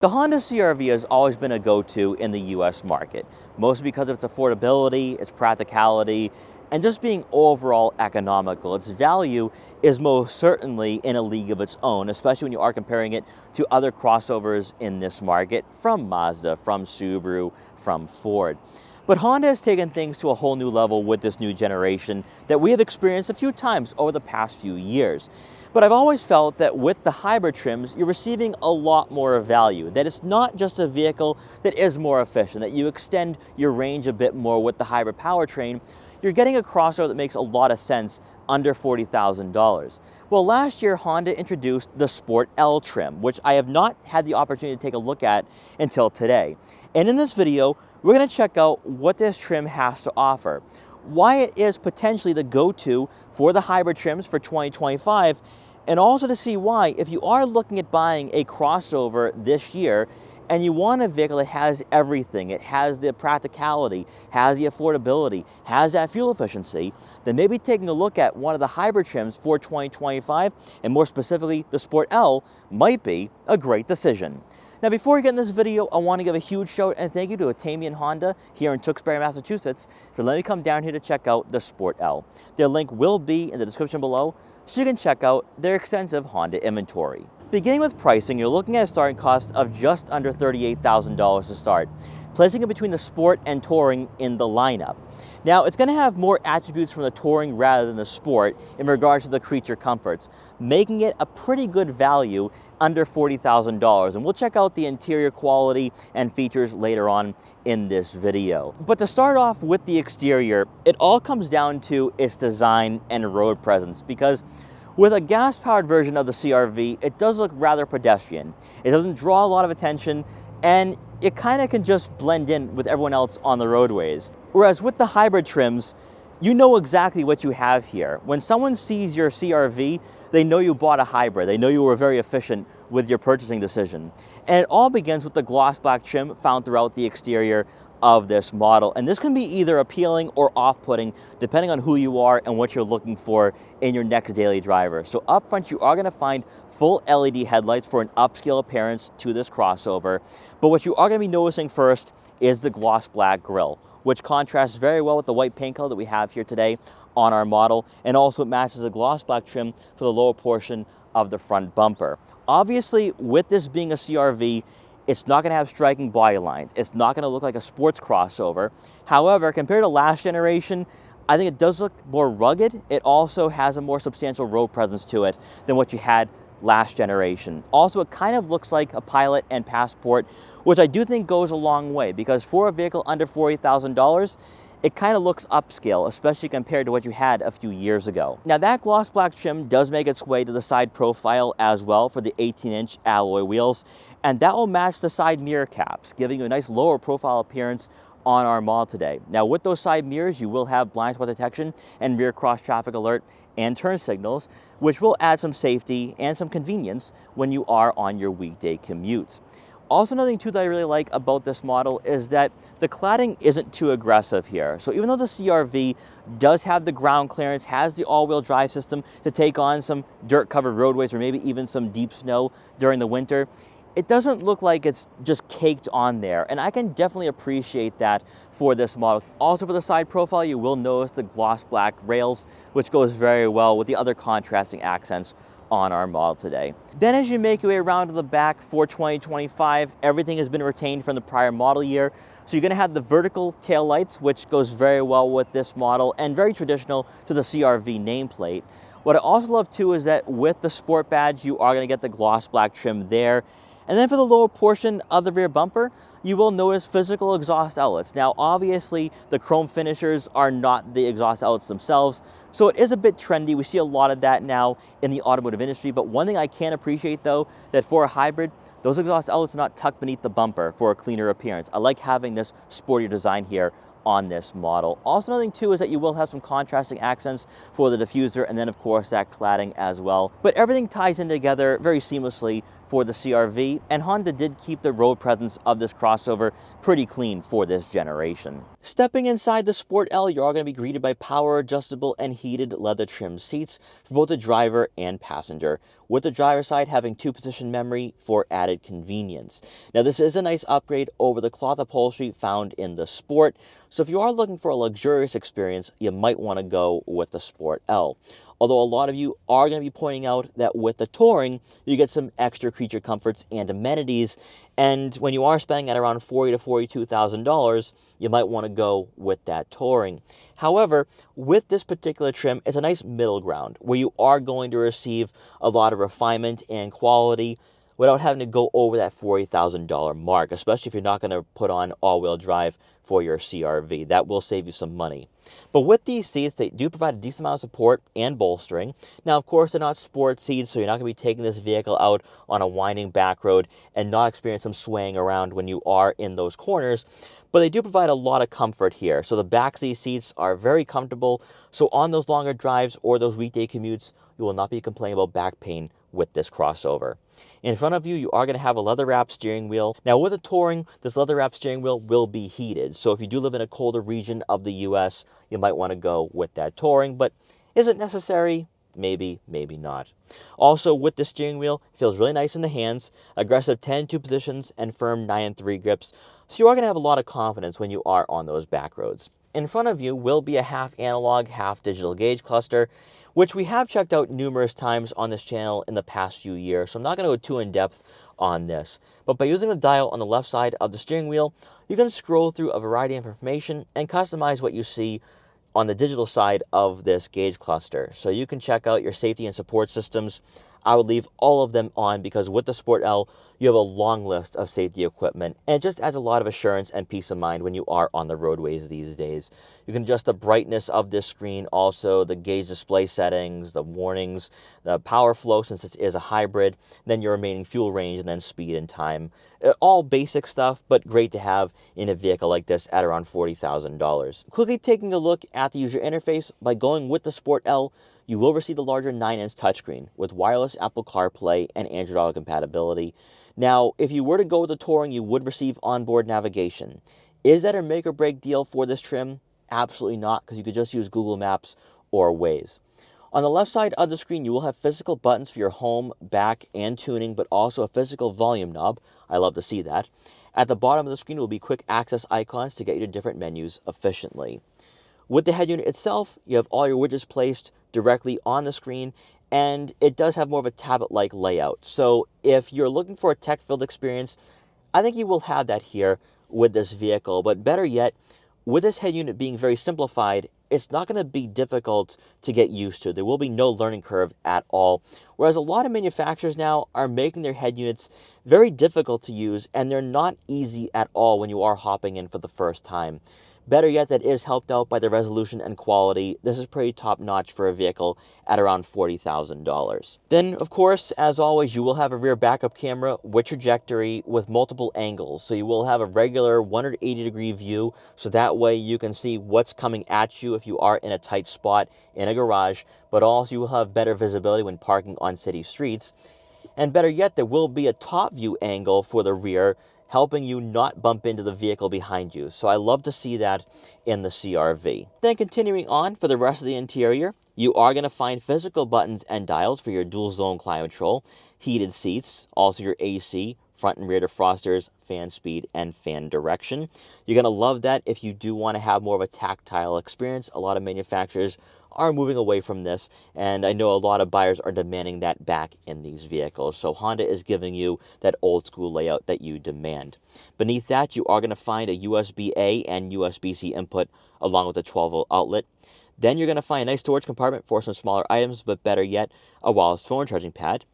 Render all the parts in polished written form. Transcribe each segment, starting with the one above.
The Honda CR-V has always been a go-to in the US market, mostly because of its affordability, its practicality, and just being overall economical. Its value is most certainly in a league of its own, especially when you are comparing it to other crossovers in this market from Mazda, from Subaru, from Ford. But Honda has taken things to a whole new level with this new generation that we have experienced a few times over the past few years. But I've always felt that with the hybrid trims, you're receiving a lot more value, that it's not just a vehicle that is more efficient, that you extend your range a bit more with the hybrid powertrain. You're getting a crossover that makes a lot of sense under $40,000. Well, last year, Honda introduced the Sport L trim, which I have not had the opportunity to take a look at until today. And in this video, we're going to check out what this trim has to offer, why it is potentially the go-to for the hybrid trims for 2025, and also to see why, if you are looking at buying a crossover this year and you want a vehicle that has everything, it has the practicality, has the affordability, has that fuel efficiency, then maybe taking a look at one of the hybrid trims for 2025, and more specifically the Sport L, might be a great decision. Now, before we get in this video, I want to give a huge shout and thank you to Atamian Honda here in Tewksbury, Massachusetts, for letting me come down here to check out the Sport L. Their link will be in the description below, so you can check out their extensive Honda inventory. Beginning with pricing, you're looking at a starting cost of just under $38,000 to start, placing it between the Sport and Touring in the lineup. Now, it's going to have more attributes from the Touring rather than the Sport in regards to the creature comforts, making it a pretty good value under $40,000. And we'll check out the interior quality and features later on in this video. But to start off with the exterior, it all comes down to its design and road presence, because with a gas-powered version of the CR-V, it does look rather pedestrian. It doesn't draw a lot of attention, and it kind of can just blend in with everyone else on the roadways. Whereas with the hybrid trims, you know exactly what you have here. When someone sees your CR-V, they know you bought a hybrid. They know you were very efficient with your purchasing decision. And it all begins with the gloss black trim found throughout the exterior of this model. And this can be either appealing or off-putting, depending on who you are and what you're looking for in your next daily driver. So up front, you are going to find full LED headlights for an upscale appearance to this crossover. But what you are going to be noticing first is the gloss black grille, which contrasts very well with the white paint color that we have here today on our model, and also it matches the gloss black trim for the lower portion of the front bumper. Obviously, with this being a CR-V, it's not going to have striking body lines. It's not going to look like a sports crossover. However, compared to last generation, I think it does look more rugged. It also has a more substantial road presence to it than what you had last generation. Also, it kind of looks like a Pilot and Passport, which I do think goes a long way, because for a vehicle under $40,000, it kind of looks upscale, especially compared to what you had a few years ago. Now, that gloss black trim does make its way to the side profile as well for the 18-inch alloy wheels, and that will match the side mirror caps, giving you a nice lower profile appearance on our model today. Now, with those side mirrors, you will have blind spot detection and rear cross traffic alert and turn signals, which will add some safety and some convenience when you are on your weekday commutes. Also, another thing too that I really like about this model is that the cladding isn't too aggressive here. So even though the CR-V does have the ground clearance, has the all-wheel drive system to take on some dirt-covered roadways or maybe even some deep snow during the winter, it doesn't look like it's just caked on there, and I can definitely appreciate that for this model. Also, for the side profile, you will notice the gloss black rails, which goes very well with the other contrasting accents on our model today. Then as you make your way around to the back for 2025, everything has been retained from the prior model year. So you're going to have the vertical tail lights, which goes very well with this model and very traditional to the CR-V nameplate. What I also love too is that with the Sport badge, you are going to get the gloss black trim there. And then for the lower portion of the rear bumper, you will notice physical exhaust outlets. Now, obviously, the chrome finishers are not the exhaust outlets themselves, so it is a bit trendy. We see a lot of that now in the automotive industry, but one thing I can appreciate, though, that for a hybrid, those exhaust outlets are not tucked beneath the bumper for a cleaner appearance. I like having this sportier design here on this model. Also, another thing too is that you will have some contrasting accents for the diffuser, and then of course that cladding as well. But everything ties in together very seamlessly for the CR-V, and Honda did keep the road presence of this crossover pretty clean for this generation. Stepping inside the Sport L, you're all going to be greeted by power adjustable and heated leather trim seats for both the driver and passenger, with the driver's side having 2-position memory for added convenience. Now this is a nice upgrade over the cloth upholstery found in the Sport, so if you are looking for a luxurious experience, you might want to go with the Sport L. Although a lot of you are going to be pointing out that with the Touring, you get some extra creature comforts and amenities, and when you are spending at around $40,000 to $42,000, you might want to go with that Touring. However, with this particular trim, it's a nice middle ground where you are going to receive a lot of refinement and quality without having to go over that $40,000 mark, especially if you're not going to put on all-wheel drive for your CR-V. That will save you some money. But with these seats, they do provide a decent amount of support and bolstering. Now, of course, they're not sport seats, so you're not going to be taking this vehicle out on a winding back road and not experience some swaying around when you are in those corners. But they do provide a lot of comfort here. So the back of these seats are very comfortable. So on those longer drives or those weekday commutes, you will not be complaining about back pain with this crossover. In front of you, you are going to have a leather-wrapped steering wheel. Now, with a Touring, this leather-wrapped steering wheel will be heated. So if you do live in a colder region of the U.S., you might want to go with that Touring. But is it necessary? Maybe, maybe not. Also, with the steering wheel, it feels really nice in the hands, aggressive 10-2 positions, and firm 9-3 grips. So you are going to have a lot of confidence when you are on those back roads. In front of you will be a half analog, half digital gauge cluster, which we have checked out numerous times on this channel in the past few years, so I'm not going to go too in-depth on this. But by using the dial on the left side of the steering wheel, you can scroll through a variety of information and customize what you see on the digital side of this gauge cluster. So you can check out your safety and support systems. I would leave all of them on because with the Sport L, you have a long list of safety equipment, and it just adds a lot of assurance and peace of mind when you are on the roadways these days. You can adjust the brightness of this screen, also the gauge display settings, the warnings, the power flow since it is a hybrid, then your remaining fuel range, and then speed and time. All basic stuff, but great to have in a vehicle like this at around $40,000. Quickly taking a look at the user interface, by going with the Sport L, you will receive the larger 9-inch touchscreen with wireless Apple CarPlay and Android Auto compatibility. Now, if you were to go with the Touring, you would receive onboard navigation. Is that a make or break deal for this trim? Absolutely not, because you could just use Google Maps or Waze. On the left side of the screen, you will have physical buttons for your home, back, and tuning, but also a physical volume knob. I love to see that. At the bottom of the screen will be quick access icons to get you to different menus efficiently. With the head unit itself, you have all your widgets placed directly on the screen, and it does have more of a tablet-like layout. So if you're looking for a tech-filled experience, I think you will have that here with this vehicle. But better yet, with this head unit being very simplified, it's not going to be difficult to get used to. There will be no learning curve at all. Whereas a lot of manufacturers now are making their head units very difficult to use, and they're not easy at all when you are hopping in for the first time. Better yet, that is helped out by the resolution and quality. This is pretty top-notch for a vehicle at around $40,000. Then, of course, as always, you will have a rear backup camera with trajectory with multiple angles. So you will have a regular 180-degree view, so that way you can see what's coming at you if you are in a tight spot in a garage, but also you will have better visibility when parking on city streets. And better yet, there will be a top view angle for the rear, helping you not bump into the vehicle behind you. So I love to see that in the CR-V. Then continuing on for the rest of the interior, you are going to find physical buttons and dials for your dual zone climate control, heated seats, also your AC, front and rear defrosters, fan speed, and fan direction. You're going to love that if you do want to have more of a tactile experience. A lot of manufacturers are moving away from this, and I know a lot of buyers are demanding that back in these vehicles. So Honda is giving you that old school layout that you demand. Beneath that, you are going to find a USB-A and USB-C input along with a 12-volt outlet. Then you're going to find a nice storage compartment for some smaller items, but better yet, a wireless phone charging pad.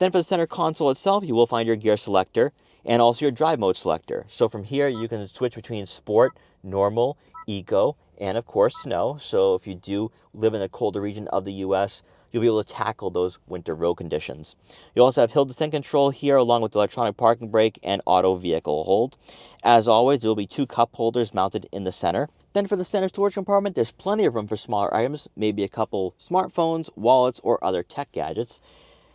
Then for the center console itself, you will find your gear selector and also your drive mode selector. So from here, you can switch between sport, normal, eco, and of course snow. So if you do live in a colder region of the US, you'll be able to tackle those winter road conditions. You also have hill descent control here along with electronic parking brake and auto vehicle hold. As always, there will be two cup holders mounted in the center. Then for the center storage compartment, there's plenty of room for smaller items, maybe a couple smartphones, wallets, or other tech gadgets.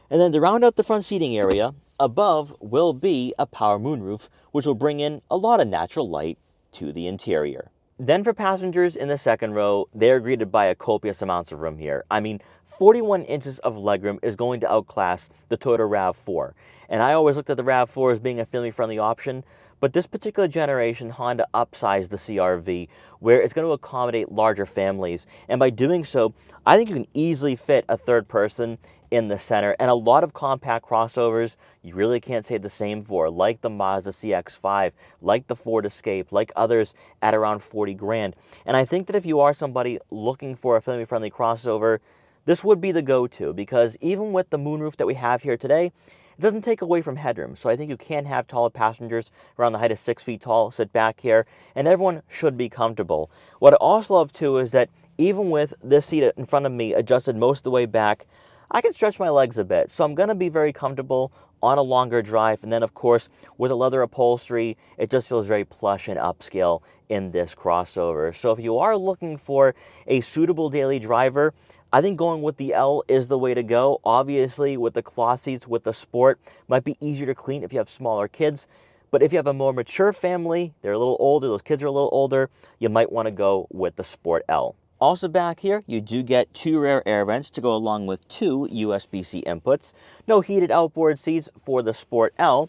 And then to round out the front seating area, above will be a power moonroof, which will bring in a lot of natural light to the interior. Then for passengers in the second row, they're greeted by a copious amounts of room here. I mean, 41 inches of legroom is going to outclass the Toyota RAV4. And I always looked at the RAV4 as being a family-friendly option, but this particular generation, Honda upsized the CR-V, where it's going to accommodate larger families. And by doing so, I think you can easily fit a third person in the center, and a lot of compact crossovers you really can't say the same for, like the Mazda CX-5, like the Ford Escape, like others at around 40 grand. And I think that if you are somebody looking for a family-friendly crossover, this would be the go-to, because even with the moonroof that we have here today, it doesn't take away from headroom. So I think you can have taller passengers around the height of 6 feet tall sit back here, and everyone should be comfortable. What I also love too is that even with this seat in front of me adjusted most of the way back, I can stretch my legs a bit, so I'm going to be very comfortable on a longer drive. And then, of course, with the leather upholstery, it just feels very plush and upscale in this crossover. So if you are looking for a suitable daily driver, I think going with the L is the way to go. Obviously, with the cloth seats, with the Sport, might be easier to clean if you have smaller kids. But if you have a more mature family, they're a little older, those kids are a little older, you might want to go with the Sport L. Also back here, you do get 2 rear air vents to go along with 2 USB-C inputs. No heated outboard seats for the Sport L.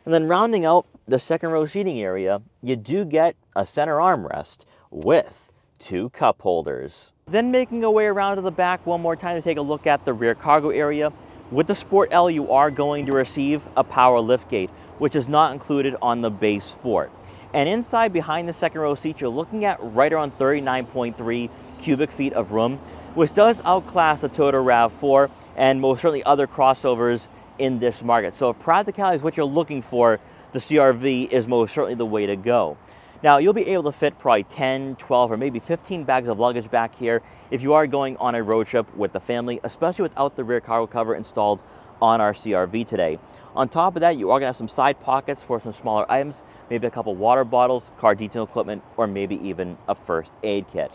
And then rounding out the second row seating area, you do get a center armrest with 2 cup holders. Then making our way around to the back one more time to take a look at the rear cargo area. With the Sport L, you are going to receive a power liftgate, which is not included on the base Sport. And inside, behind the second row seat, you're looking at right around 39.3 cubic feet of room, which does outclass the Toyota RAV4 and most certainly other crossovers in this market. So if practicality is what you're looking for, the CR-V is most certainly the way to go. Now, you'll be able to fit probably 10, 12, or maybe 15 bags of luggage back here if you are going on a road trip with the family, especially without the rear cargo cover installed on our CR-V today. On top of that, you are going to have some side pockets for some smaller items, maybe a couple water bottles, car detail equipment, or maybe even a first aid kit.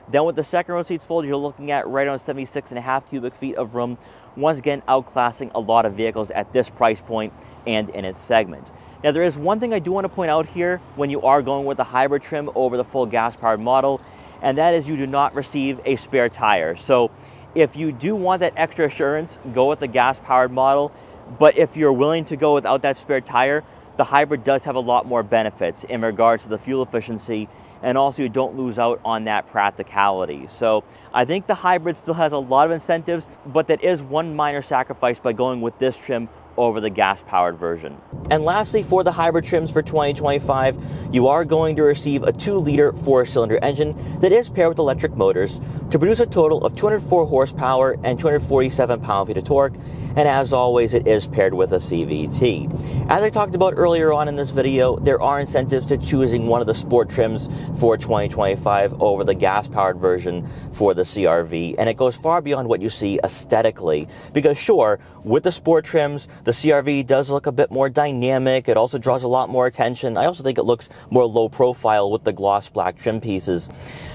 Then with the second row seats folded, you're looking at right around 76.5 cubic feet of room, once again outclassing a lot of vehicles at this price point and in its segment. Now, there is one thing I do want to point out here when you are going with the hybrid trim over the full gas-powered model, and that is you do not receive a spare tire. So if you do want that extra assurance, go with the gas-powered model. But if you're willing to go without that spare tire, the hybrid does have a lot more benefits in regards to the fuel efficiency, and also you don't lose out on that practicality. So I think the hybrid still has a lot of incentives, but that is one minor sacrifice by going with this trim over the gas-powered version. And lastly, for the hybrid trims for 2025, you are going to receive a 2-liter 4-cylinder engine that is paired with electric motors to produce a total of 204 horsepower and 247 pound-feet of torque. And as always, it is paired with a CVT. As I talked about earlier on in this video, there are incentives to choosing one of the Sport trims for 2025 over the gas-powered version for the CR-V, and it goes far beyond what you see aesthetically. Because sure, with the Sport trims, the CR-V does look a bit more dynamic. It also draws a lot more attention. I also think it looks more low profile with the gloss black trim pieces.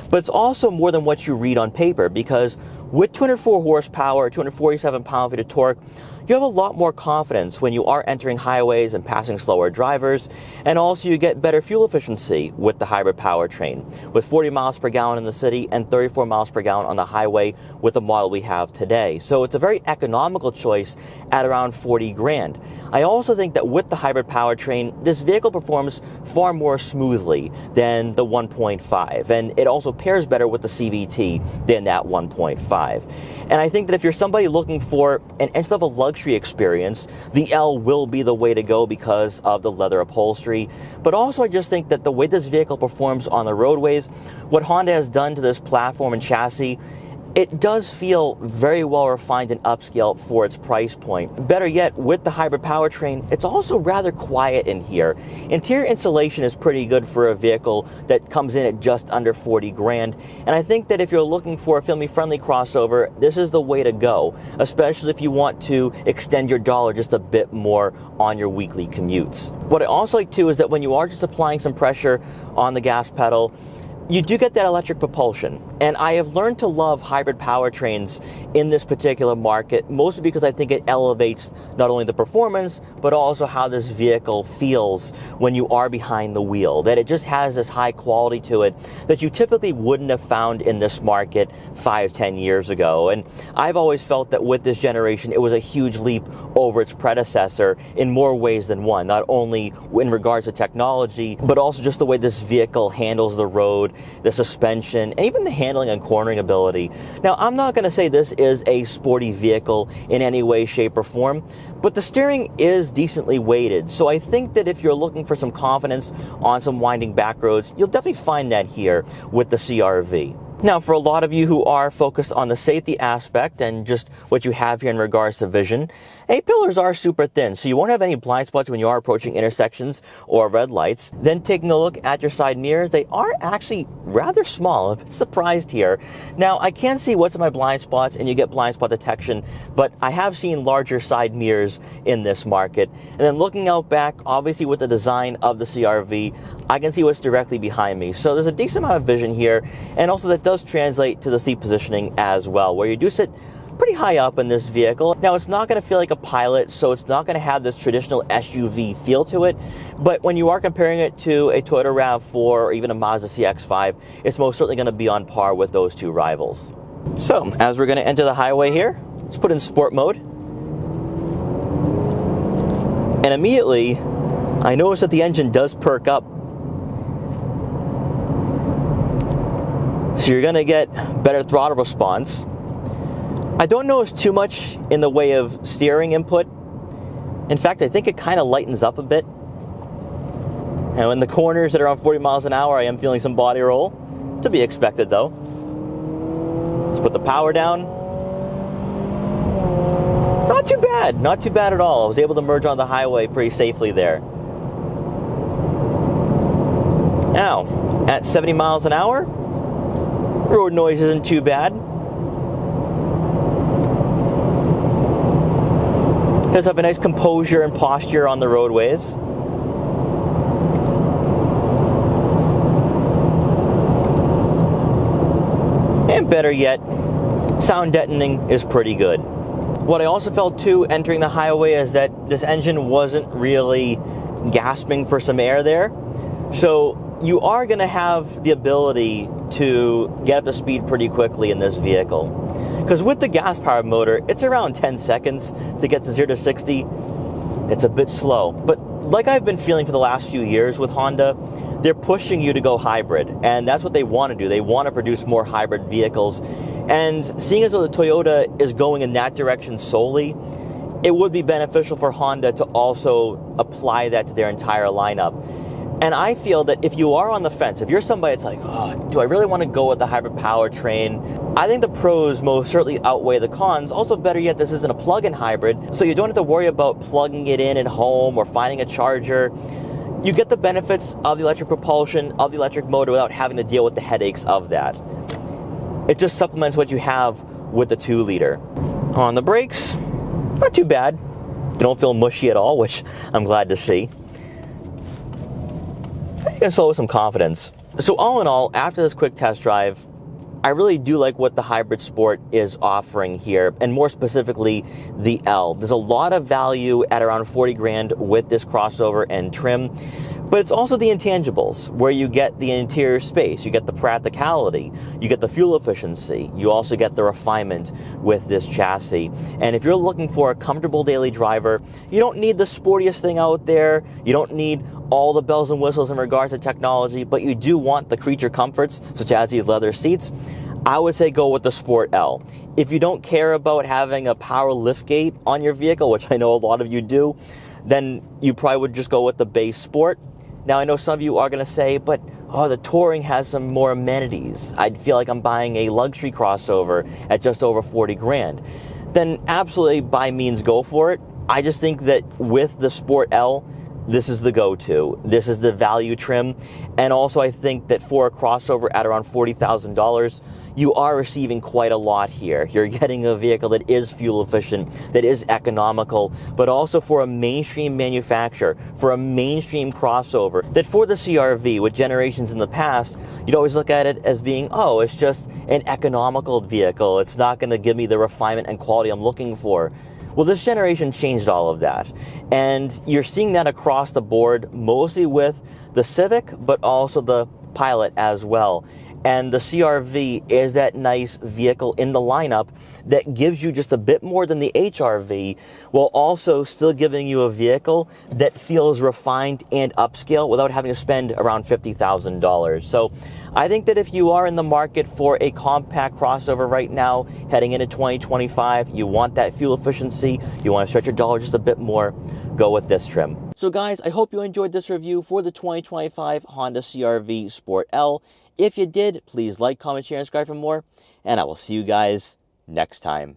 But it's also more than what you read on paper, because with 204 horsepower, 247 pound-feet of torque, you have a lot more confidence when you are entering highways and passing slower drivers, and also you get better fuel efficiency with the hybrid powertrain, with 40 miles per gallon in the city and 34 miles per gallon on the highway with the model we have today. So it's a very economical choice at around 40 grand. I also think that with the hybrid powertrain, this vehicle performs far more smoothly than the 1.5, and it also pairs better with the CVT than that 1.5. And I think that if you're somebody looking for an entry-level luxury experience, the L will be the way to go because of the leather upholstery. But also I just think that the way this vehicle performs on the roadways, what Honda has done to this platform and chassis, it does feel very well refined and upscale for its price point. Better yet, with the hybrid powertrain, it's also rather quiet in here. Interior insulation is pretty good for a vehicle that comes in at just under 40 grand. And I think that if you're looking for a family-friendly crossover, this is the way to go, especially if you want to extend your dollar just a bit more on your weekly commutes. What I also like too is that when you are just applying some pressure on the gas pedal, you do get that electric propulsion. And I have learned to love hybrid powertrains in this particular market, mostly because I think it elevates not only the performance, but also how this vehicle feels when you are behind the wheel. That it just has this high quality to it that you typically wouldn't have found in this market 5-10 years ago. And I've always felt that with this generation, it was a huge leap over its predecessor in more ways than one, not only in regards to technology, but also just the way this vehicle handles the road, the suspension, and even the handling and cornering ability. Now, I'm not going to say this is a sporty vehicle in any way, shape, or form, but the steering is decently weighted. So I think that if you're looking for some confidence on some winding back roads, you'll definitely find that here with the CR-V. Now, for a lot of you who are focused on the safety aspect and just what you have here in regards to vision, A-pillars are super thin, so you won't have any blind spots when you are approaching intersections or red lights. Then taking a look at your side mirrors, they are actually rather small. I'm a bit surprised here. Now, I can see what's in my blind spots, and you get blind spot detection, but I have seen larger side mirrors in this market. And then looking out back, obviously with the design of the CR-V, I can see what's directly behind me. So there's a decent amount of vision here, and also that does translate to the seat positioning as well, where you do sit pretty high up in this vehicle. Now, it's not going to feel like a Pilot, so it's not going to have this traditional SUV feel to it, but when you are comparing it to a Toyota RAV4 or even a Mazda CX-5, it's most certainly going to be on par with those two rivals. So, as we're going to enter the highway here, let's put in sport mode. And immediately, I notice that the engine does perk up. So you're going to get better throttle response. I don't notice too much in the way of steering input. In fact, I think it kind of lightens up a bit. And in the corners at around 40 miles an hour, I am feeling some body roll. To be expected, though. Let's put the power down. Not too bad. Not too bad at all. I was able to merge on the highway pretty safely there. Now, at 70 miles an hour, road noise isn't too bad. Does have a nice composure and posture on the roadways. And better yet, sound deadening is pretty good. What I also felt too entering the highway is that this engine wasn't really gasping for some air there. So you are going to have the ability to get up to speed pretty quickly in this vehicle. Because with the gas-powered motor, it's around 10 seconds to get to 0 to 60. It's a bit slow. But like I've been feeling for the last few years with Honda, they're pushing you to go hybrid. And that's what they want to do. They want to produce more hybrid vehicles. And seeing as though the Toyota is going in that direction solely, it would be beneficial for Honda to also apply that to their entire lineup. And I feel that if you are on the fence, if you're somebody that's like, oh, do I really want to go with the hybrid powertrain? I think the pros most certainly outweigh the cons. Also, better yet, this isn't a plug-in hybrid, so you don't have to worry about plugging it in at home or finding a charger. You get the benefits of the electric propulsion, of the electric motor, without having to deal with the headaches of that. It just supplements what you have with the 2-liter. On the brakes, not too bad. They don't feel mushy at all, which I'm glad to see. You can slow with some confidence. So all in all, after this quick test drive, I really do like what the Hybrid Sport is offering here, and more specifically, the L. There's a lot of value at around 40 grand with this crossover and trim, but it's also the intangibles, where you get the interior space, you get the practicality, you get the fuel efficiency, you also get the refinement with this chassis. And if you're looking for a comfortable daily driver, you don't need the sportiest thing out there, you don't need all the bells and whistles in regards to technology, but you do want the creature comforts, such as these leather seats, I would say go with the Sport L. If you don't care about having a power liftgate on your vehicle, which I know a lot of you do, then you probably would just go with the base Sport. Now, I know some of you are going to say, but oh, the Touring has some more amenities. I'd feel like I'm buying a luxury crossover at just over 40 grand. Then absolutely, by means, go for it. I just think that with the Sport L, this is the go-to. This is the value trim. And also I think that for a crossover at around $40,000, you are receiving quite a lot here. You're getting a vehicle that is fuel efficient, that is economical, but also for a mainstream manufacturer, for a mainstream crossover, that for the CR-V, with generations in the past, you'd always look at it as being, oh, it's just an economical vehicle. It's not going to give me the refinement and quality I'm looking for. Well, this generation changed all of that. And you're seeing that across the board, mostly with the Civic, but also the Pilot as well. And the CR-V is that nice vehicle in the lineup that gives you just a bit more than the HR-V, while also still giving you a vehicle that feels refined and upscale without having to spend around $50,000. So I think that if you are in the market for a compact crossover right now, heading into 2025, you want that fuel efficiency, you want to stretch your dollar just a bit more, go with this trim. So guys, I hope you enjoyed this review for the 2025 Honda CR-V Sport L. If you did, please like, comment, share, and subscribe for more, and I will see you guys next time.